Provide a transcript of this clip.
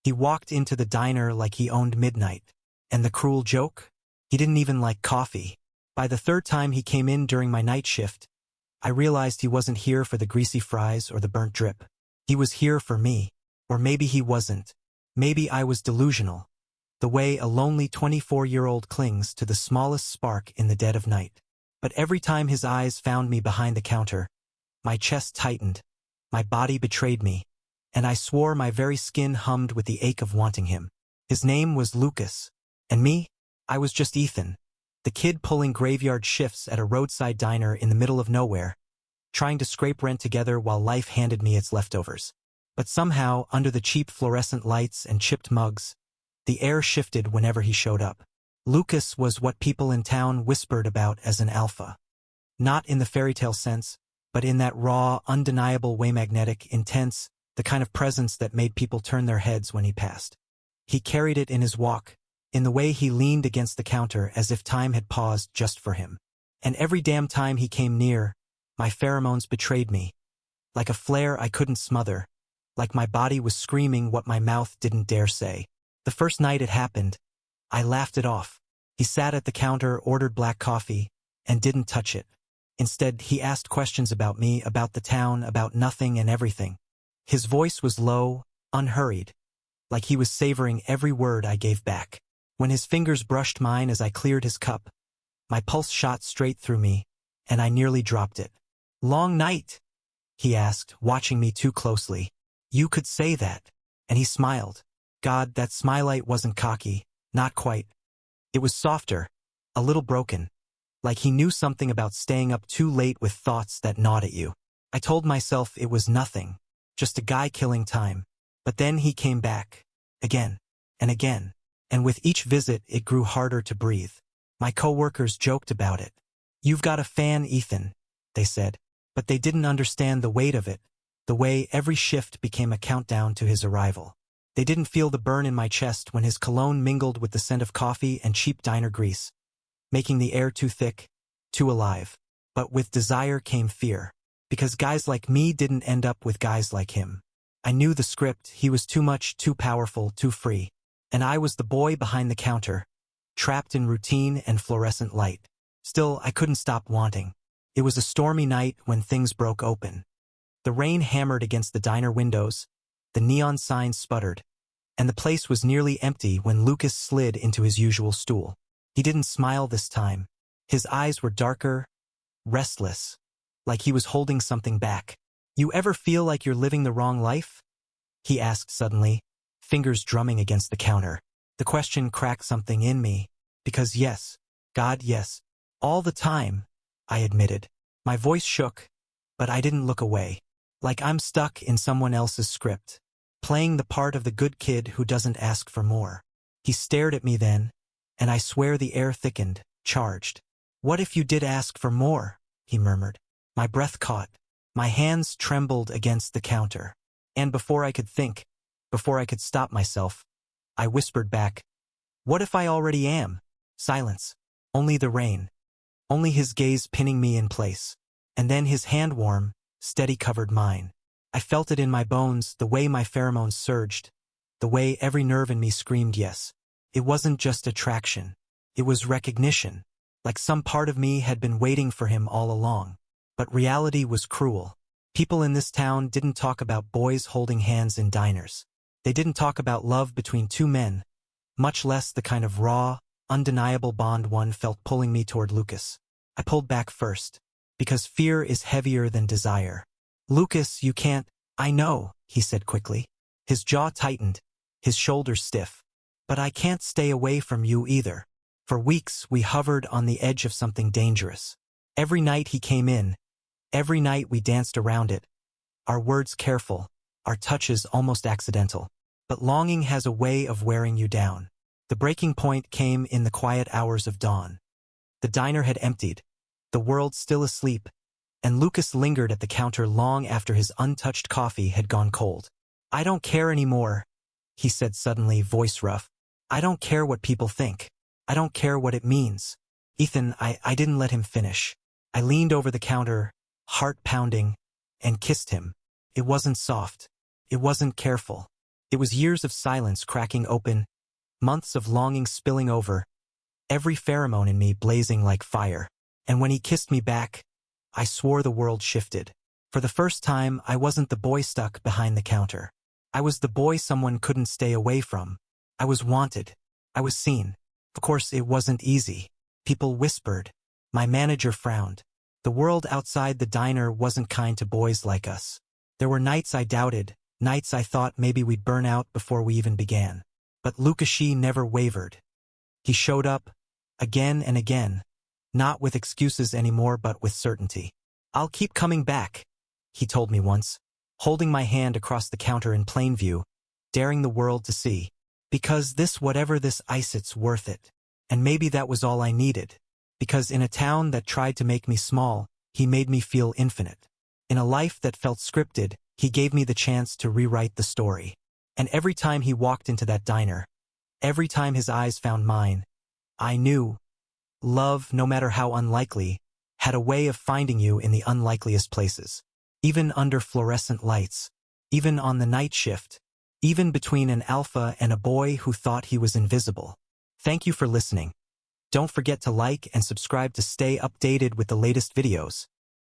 He walked into the diner like he owned midnight. And the cruel joke? He didn't even like coffee. By the third time he came in during my night shift, I realized he wasn't here for the greasy fries or the burnt drip. He was here for me. Or maybe he wasn't. Maybe I was delusional. The way a lonely 24-year-old clings to the smallest spark in the dead of night. But every time his eyes found me behind the counter, my chest tightened, my body betrayed me, and I swore my very skin hummed with the ache of wanting him. His name was Lucas. And me? I was just Ethan, the kid pulling graveyard shifts at a roadside diner in the middle of nowhere, trying to scrape rent together while life handed me its leftovers. But somehow, under the cheap fluorescent lights and chipped mugs, the air shifted whenever he showed up. Lucas was what people in town whispered about as an alpha. Not in the fairy tale sense, but in that raw, undeniable way, magnetic, intense, the kind of presence that made people turn their heads when he passed. He carried it in his walk, in the way he leaned against the counter as if time had paused just for him. And every damn time he came near, my pheromones betrayed me. Like a flare I couldn't smother, like my body was screaming what my mouth didn't dare say. The first night it happened, I laughed it off. He sat at the counter, ordered black coffee, and didn't touch it. Instead, he asked questions about me, about the town, about nothing and everything. His voice was low, unhurried, like he was savoring every word I gave back. When his fingers brushed mine as I cleared his cup, my pulse shot straight through me, and I nearly dropped it. "Long night?" he asked, watching me too closely. "You could say that." And he smiled. God, that smile wasn't cocky, not quite. It was softer, a little broken, like he knew something about staying up too late with thoughts that gnawed at you. I told myself it was nothing, just a guy killing time. But then he came back, again, and again, and with each visit it grew harder to breathe. My coworkers joked about it. "You've got a fan, Ethan," they said, but they didn't understand the weight of it, the way every shift became a countdown to his arrival. They didn't feel the burn in my chest when his cologne mingled with the scent of coffee and cheap diner grease, making the air too thick, too alive. But with desire came fear, because guys like me didn't end up with guys like him. I knew the script. He was too much, too powerful, too free. And I was the boy behind the counter, trapped in routine and fluorescent light. Still, I couldn't stop wanting. It was a stormy night when things broke open. The rain hammered against the diner windows, the neon signs sputtered, and the place was nearly empty when Lucas slid into his usual stool. He didn't smile this time. His eyes were darker, restless, like he was holding something back. "You ever feel like you're living the wrong life?" he asked suddenly, fingers drumming against the counter. The question cracked something in me, because yes, God, yes. All the time, I admitted. My voice shook, but I didn't look away. Like I'm stuck in someone else's script, playing the part of the good kid who doesn't ask for more. He stared at me then, and I swear the air thickened, charged. "What if you did ask for more?" he murmured. My breath caught. My hands trembled against the counter. And before I could think, before I could stop myself, I whispered back, "What if I already am?" Silence. Only the rain. Only his gaze pinning me in place. And then his hand, warm, steady, covered mine. I felt it in my bones, the way my pheromones surged, the way every nerve in me screamed yes. It wasn't just attraction. It was recognition, like some part of me had been waiting for him all along. But reality was cruel. People in this town didn't talk about boys holding hands in diners. They didn't talk about love between two men, much less the kind of raw, undeniable bond one felt pulling me toward Lucas. I pulled back first, because fear is heavier than desire. "Lucas, you can't." "I know," he said quickly. His jaw tightened, his shoulders stiff. "But I can't stay away from you either." For weeks we hovered on the edge of something dangerous. Every night he came in, every night we danced around it, our words careful, our touches almost accidental. But longing has a way of wearing you down. The breaking point came in the quiet hours of dawn. The diner had emptied, the world still asleep, and Lucas lingered at the counter long after his untouched coffee had gone cold. "I don't care anymore," he said suddenly, voice rough. "I don't care what people think. I don't care what it means." "Ethan," I didn't let him finish. I leaned over the counter, heart pounding, and kissed him. It wasn't soft. It wasn't careful. It was years of silence cracking open, months of longing spilling over, every pheromone in me blazing like fire. And when he kissed me back, I swore the world shifted. For the first time, I wasn't the boy stuck behind the counter. I was the boy someone couldn't stay away from. I was wanted. I was seen. Of course, it wasn't easy. People whispered. My manager frowned. The world outside the diner wasn't kind to boys like us. There were nights I doubted, nights I thought maybe we'd burn out before we even began. But Lukashi never wavered. He showed up, again and again, not with excuses anymore but with certainty. I'll keep coming back, he told me once, holding my hand across the counter in plain view, daring the world to see. Because whatever this ice, it's worth it. And maybe that was all I needed. Because in a town that tried to make me small, he made me feel infinite. In a life that felt scripted, he gave me the chance to rewrite the story. And every time he walked into that diner, every time his eyes found mine, I knew love, no matter how unlikely, had a way of finding you in the unlikeliest places. Even under fluorescent lights, even on the night shift, even between an alpha and a boy who thought he was invisible. Thank you for listening. Don't forget to like and subscribe to stay updated with the latest videos.